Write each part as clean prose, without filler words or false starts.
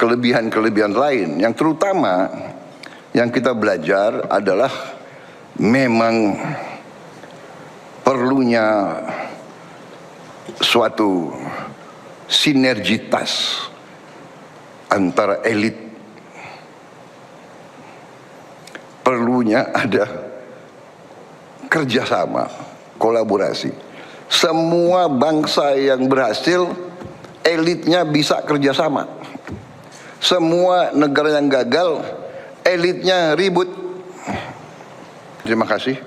kelebihan-kelebihan lain. Yang terutama yang kita belajar adalah memang perlunya suatu sinergitas antara elit, perlunya ada kerjasama, kolaborasi. Semua bangsa yang berhasil, elitnya bisa kerjasama. Semua negara yang gagal, elitnya ribut. Terima kasih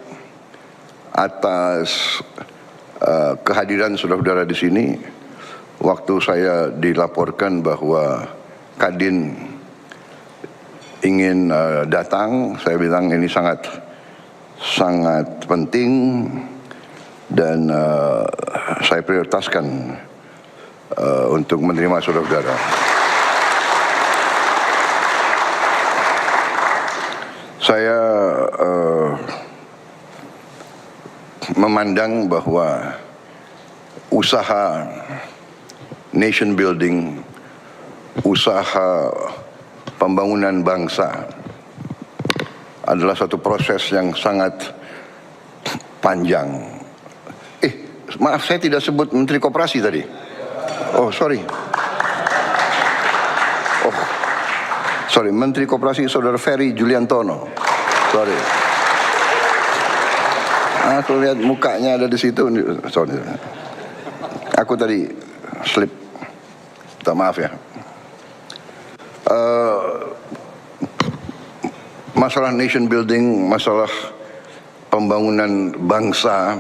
atas kehadiran saudara-saudara di sini. Waktu saya dilaporkan bahwa Kadin ingin datang, saya bilang ini sangat penting dan saya prioritaskan untuk menerima saudara-saudara. Saya memandang bahwa usaha nation building, usaha pembangunan bangsa adalah satu proses yang sangat panjang. Maaf, saya tidak sebut Menteri Koperasi tadi. Oh, sorry. Oh, sorry, Menteri Koperasi Saudara Ferry Juliantono. Sorry. Aku lihat mukanya ada di situ. Sorry. Aku tadi slip. Minta maaf ya. Masalah nation building, masalah pembangunan bangsa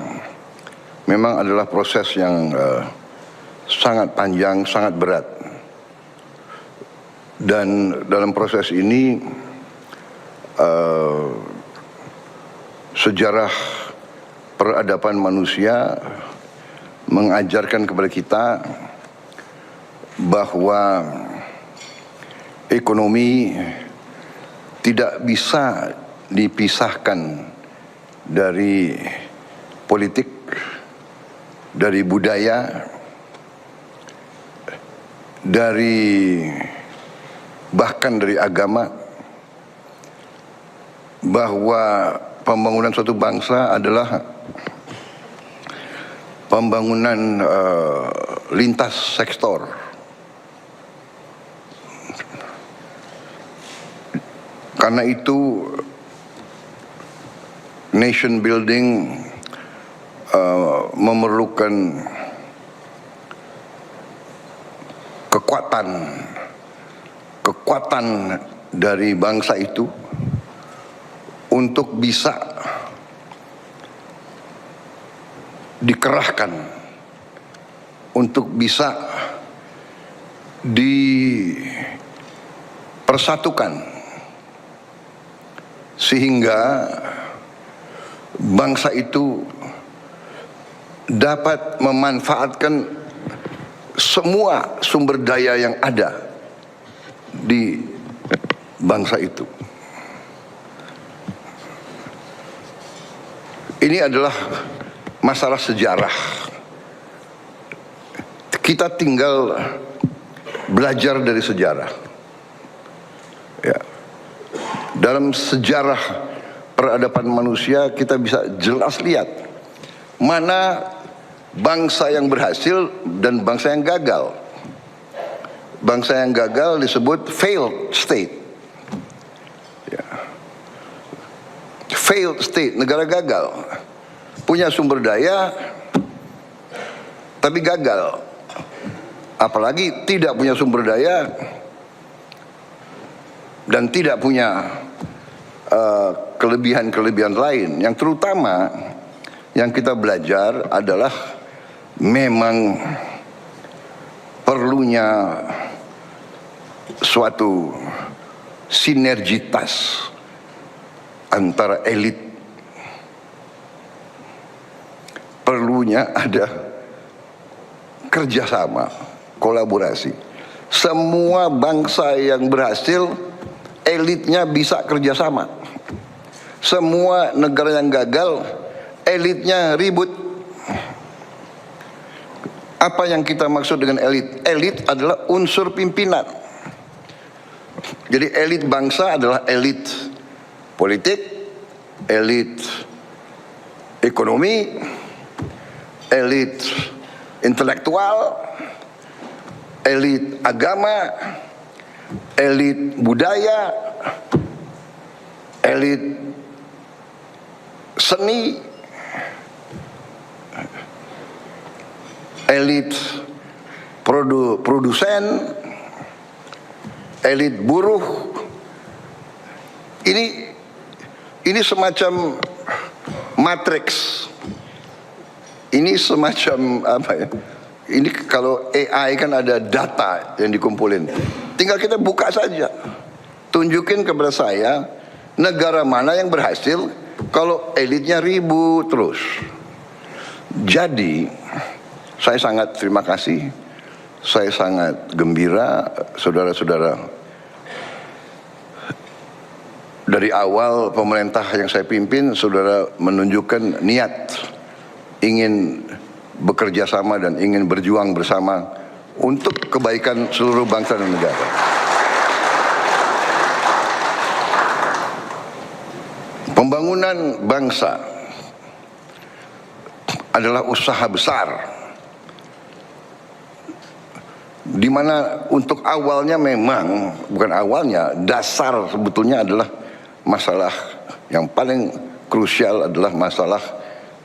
memang adalah proses yang sangat panjang, sangat berat. Dan dalam proses ini sejarah peradaban manusia mengajarkan kepada kita bahwa ekonomi tidak bisa dipisahkan dari politik, dari budaya, bahkan dari agama, bahwa pembangunan suatu bangsa adalah pembangunan lintas sektor. Karena itu nation building memerlukan kekuatan dari bangsa itu untuk bisa dikerahkan, untuk bisa dipersatukan, sehingga bangsa itu dapat memanfaatkan semua sumber daya yang ada di bangsa itu. Ini adalah masalah sejarah. Kita tinggal belajar dari sejarah. Ya. Dalam sejarah peradaban manusia kita bisa jelas lihat mana bangsa yang berhasil dan bangsa yang gagal. Bangsa yang gagal disebut failed state. Ya. Failed state, negara gagal. Punya sumber daya tapi gagal. Apalagi tidak punya sumber daya dan tidak punya kelebihan-kelebihan lain. Yang terutama yang kita belajar adalah memang perlunya suatu sinergitas antara elit, perlunya ada kerjasama, kolaborasi. Semua bangsa yang berhasil, elitnya bisa kerjasama. Semua negara yang gagal, elitnya ribut. Apa yang kita maksud dengan elit? Elit adalah unsur pimpinan. Jadi elit bangsa adalah elit politik, elit ekonomi, elit intelektual, elit agama, elit budaya, elit seni, elit produsen, elit buruh. Ini semacam matriks. Ini semacam apa ya? Ini kalau AI kan ada data yang dikumpulin. Tinggal kita buka saja. Tunjukin kepada saya negara mana yang berhasil kalau elitnya ribut terus. Jadi saya sangat terima kasih. Saya sangat gembira, saudara-saudara. Dari awal pemerintah yang saya pimpin, saudara menunjukkan niat ingin bekerja sama dan ingin berjuang bersama untuk kebaikan seluruh bangsa dan negara. Pembangunan bangsa adalah usaha besar, di mana untuk awalnya memang, bukan awalnya, dasar sebetulnya adalah masalah yang paling krusial adalah masalah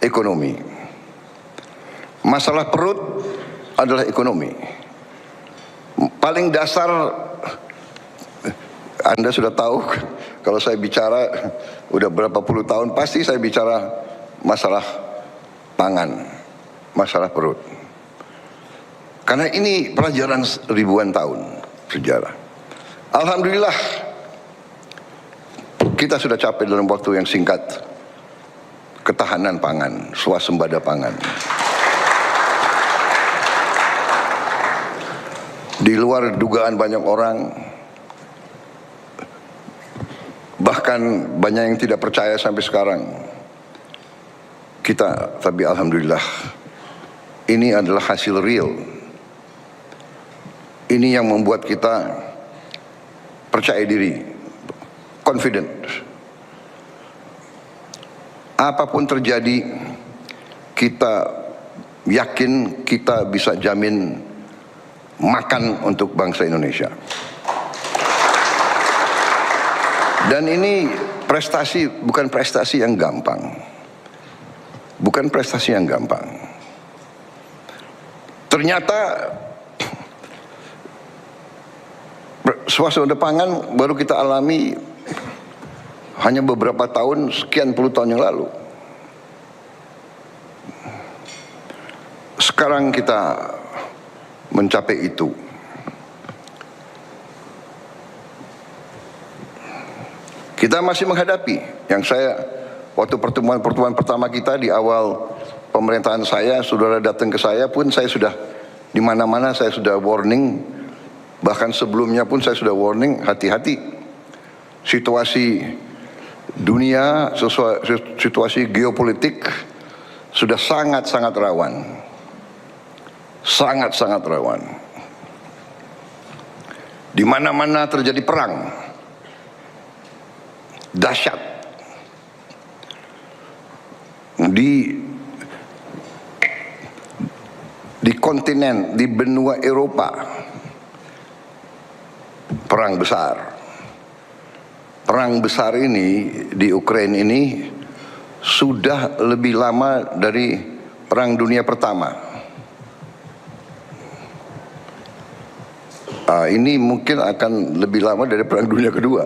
ekonomi. Masalah perut adalah ekonomi. Paling dasar, Anda sudah tahu, kalau saya bicara udah berapa puluh tahun, pasti saya bicara masalah pangan, masalah perut. Karena ini pelajaran ribuan tahun sejarah. Alhamdulillah kita sudah capai dalam waktu yang singkat ketahanan pangan, swasembada pangan. Di luar dugaan banyak orang, bahkan banyak yang tidak percaya sampai sekarang. Tapi alhamdulillah, ini adalah hasil real. Ini yang membuat kita percaya diri, confident. Apapun terjadi, kita yakin kita bisa jamin makan untuk bangsa Indonesia. Dan ini prestasi, bukan prestasi yang gampang. Bukan prestasi yang gampang. Ternyata swasembada pangan baru kita alami hanya beberapa tahun, sekian puluh tahun yang lalu. Sekarang kita mencapai itu. Kita masih menghadapi yang saya, waktu pertemuan pertama kita di awal pemerintahan saya, saudara datang ke saya pun saya sudah di mana-mana saya sudah warning, bahkan sebelumnya pun saya sudah warning, hati-hati. Situasi dunia, situasi geopolitik sudah sangat-sangat rawan. Sangat-sangat rawan. Di mana-mana terjadi perang. Dahsyat. Di kontinen, di benua Eropa, perang besar. Perang besar ini di Ukraina ini sudah lebih lama dari Perang Dunia Pertama. Ini mungkin akan lebih lama dari Perang Dunia Kedua.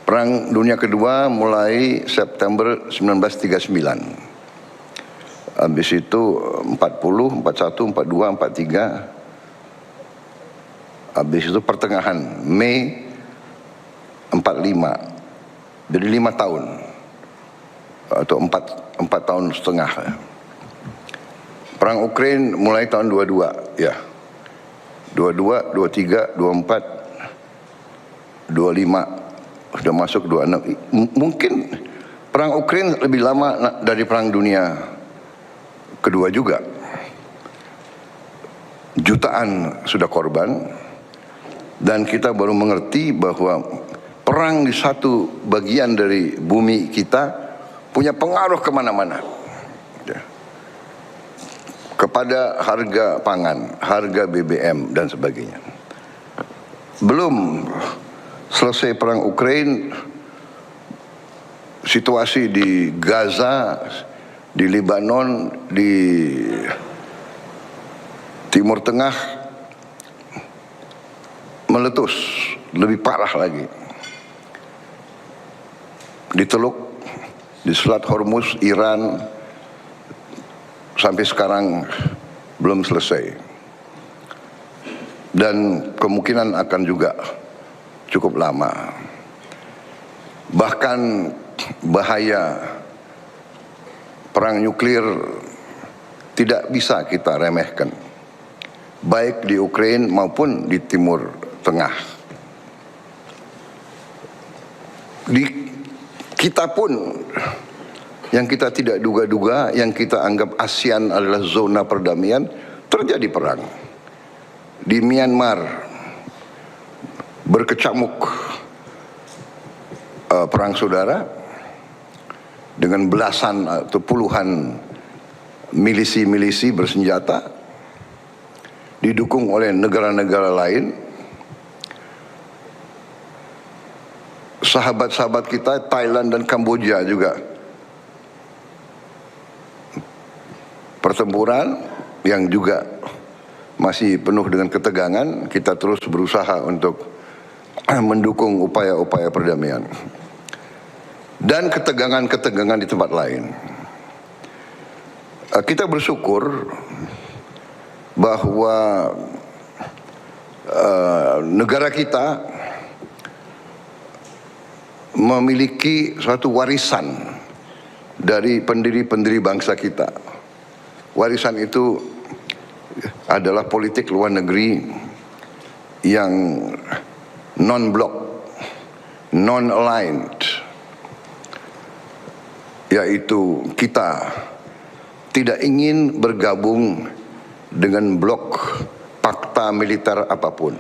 Perang Dunia Kedua mulai September 1939. Habis itu 40, 41, 42, 43. Habis itu pertengahan Mei 45. Jadi 5 tahun. Atau 4 tahun setengah. Perang Ukraina mulai tahun 22, ya. 22, 23, 24, 25, sudah masuk 26. Mungkin perang Ukraina lebih lama dari Perang Dunia Kedua juga. Jutaan sudah korban, Dan kita baru mengerti bahwa perang di satu bagian dari bumi kita punya pengaruh kemana-mana. Ya. Kepada harga pangan, harga BBM dan sebagainya. Belum selesai perang Ukraina, situasi di Gaza, di Lebanon, di Timur Tengah meletus, lebih parah lagi. Di Teluk, di Selat Hormuz, Iran, sampai sekarang belum selesai. Dan kemungkinan akan juga cukup lama. Bahkan bahaya perang nuklir tidak bisa kita remehkan, baik di Ukraina maupun di Timur Tengah. Kita pun yang kita tidak duga-duga, yang kita anggap ASEAN adalah zona perdamaian, terjadi perang. Di Myanmar berkecamuk perang saudara dengan belasan atau puluhan milisi-milisi bersenjata didukung oleh negara-negara lain. Sahabat-sahabat kita Thailand dan Kamboja juga pertempuran yang juga masih penuh dengan ketegangan. Kita terus berusaha untuk mendukung upaya-upaya perdamaian dan ketegangan-ketegangan di tempat lain. Kita bersyukur bahwa negara kita memiliki suatu warisan dari pendiri-pendiri bangsa kita. Warisan itu adalah politik luar negeri yang non-blok, non-aligned, yaitu kita tidak ingin bergabung dengan blok fakta militer apapun.